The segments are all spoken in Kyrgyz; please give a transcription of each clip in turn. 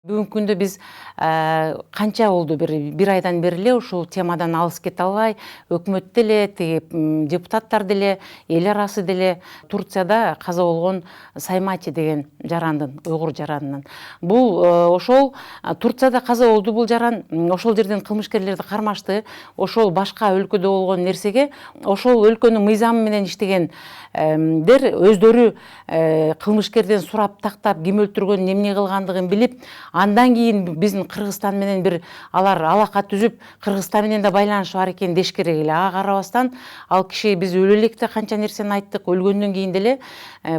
Бүгүнкү күндө биз канча болду бир айдан бери эле ушул темадан алыс кете албай, өкмөт деле, депутаттар деле, эл арасы деле Турцияда каза болгон Саймаити деген жарандын, уйгур жаранынын. Бул ошол Турцияда каза болду бул жаран, ошол жерден кылмышкерлерди кармашты. Ошол башка өлкөдө болгон нерсеге ошол өлкөнүн мыйзамы менен иштегендер өздөрү кылмышкерден сурап тактап ким өлтүргөнүн, эмне кылгандыгын билип, андан кийин биздин Кыргызстан менен бир алар алака түзүп, Кыргызстан менен да байланышы бар экен деш керек эле. Ага карабастан ал киши биз өлө электе канча нерсени айттык, өлгөндөн кийин деле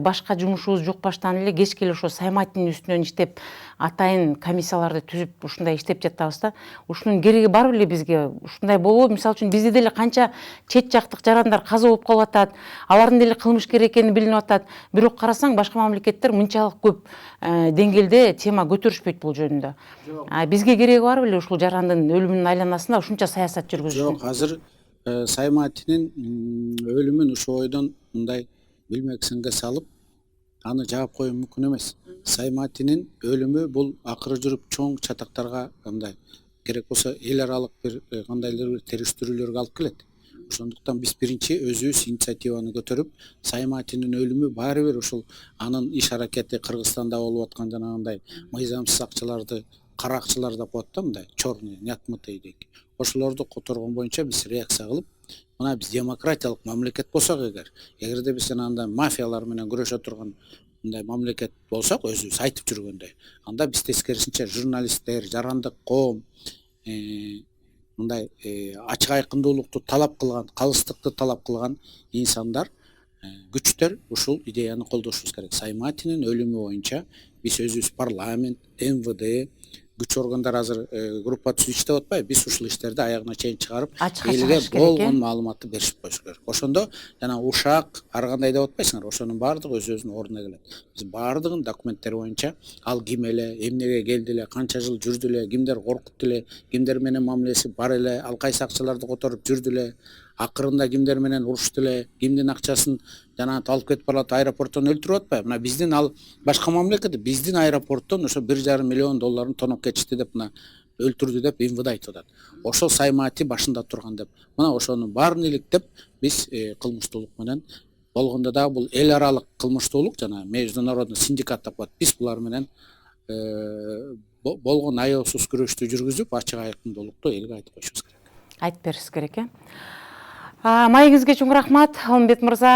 башка жумушубуз жукпаштан эле кечке эле ошо Саймаитинин үстүнөн иштеп, атайын комиссияларды түзүп ушундай иштеп жатабыз да. Ушунун кереги бар беле бизге? Ушундай болбойбу? Мисалы үчүн бизде деле канча чет жактык жарандар каза болуп калып атат, алардын деле кылмышкер экени билинип атат. Бирок карасаң башка мамлекеттер мынчалык көп деңгээлде тема көтөрүшпөйт бул жөнүндө. Бизге кереги бар беле ушул жарандын өлүмүнүн айланасында ушунча саясат жүргүзүшүн? Жок, азыр Саймаитинин өлүмүн ушул ойдон мындай билмексенге салып, аны жаап коюу мүмкүн эмес. Саймаитинин өлүмү бул акыры жүрүп чоң чатактарга, мындай керек болсо эл аралык бир кандайдыр бир териштирүүлөргө алып келет. Ошондуктан биз биринчи өзүбүз инициативаны көтөрүп, Саймаитинин өлүмү баары бир ушул анын иш аракети Кыргызстанда болуп аткан жанагындай мыйзамсыз акчаларды, каракчылар деп коет да, мындай черный нятмыты дейт. Ошолорду которгон боюнча биз реакция кылып, мына биз демократиялык мамлекет болсок эгерде биз жанагындай мафиялар менен күрөшө турган мындай мамлекет болсок, өзүбүз айтып жүргөндөй, анда биз тескерисинче журналисттер, жарандык коом, мындай ачык айкындуулукту талап кылган, калыстыкты талап кылган инсандар, күчтөр ушул идеяны колдошубуз керек. Саймаитинин өлүмү боюнча биз өзүбүз парламент, МВД, күч органдар азыр группа түзүп иштеп атпайбы? Биз ушул иштерди аягына чейин чыгарып, элге болгон маалыматты беришип коюш керек. Ошондо жана ушак, ар кандай деп атпайсыңар, ошонун баардыгы өзүнүн ордуна келет. Биз баардыгын документтер боюнча ал ким эле, эмнеге келди эле, канча жыл жүрдү эле, кимдер коркутту эле, кимдер менен мамилеси бар эле, ал кайсы акчаларды которуп жүрдү эле, акырында кимдер менен урушту эле, кимдин акчасын жанагы алып кетип барат, аэропорттон өлтүрүп атпайбы? Мына биздин ал башка мамлекет, биздин аэропорттон ошо 1,5 миллион долларын тоноп кетишти деп, мына өлтүрдү деп МВД айтып атат. Ошол Саймаити башында турган деп. Мына ошонун баарын иликтеп биз кылмыштуулук менен болгондо да бул эл аралык кылмыштуулук, жана международный синдикат деп коет. Биз булар менен болгон аяосуз күрөштү жүргүзүп, ачык айкындуулукту элге айтып коюшубуз керек. Айтып беришиз керек, Маегиңизге чоң рахмат, Алмамбет мырза.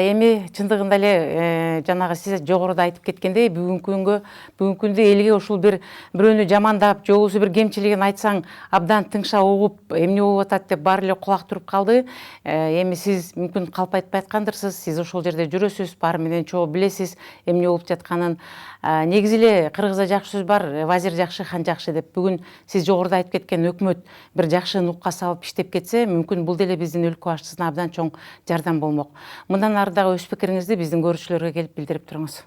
Эми чындыгында эле жанагы сиз жогоруда айтып кеткендей, бүгүнкү күндө элге ушул бирөөнү жамандап, же болбосо бир кемчилигин айтсаң, абдан тыңша угуп, эмне болуп атат деп баары эле кулак туруп калды. Эми сиз мүмкүн калп айтпай аткандырсыз, сиз ошол жерде жүрөсүз, баары менен чогуу билесиз эмне болуп жатканын. Негизи эле кыргызда жакшы сөз бар, вазир жакшы, хан жакшы деп. Бүгүн сиз жогоруда айтып кеткен өкмөт бир жакшы нукка салып иштеп кетсе, мүмкүн бул деле биздин өлкө башчысына абдан чоң жардам болмок. Мындан ары дагы өз пикириңизди биздин көрүүчүлөргө келип билдирип туруңуз.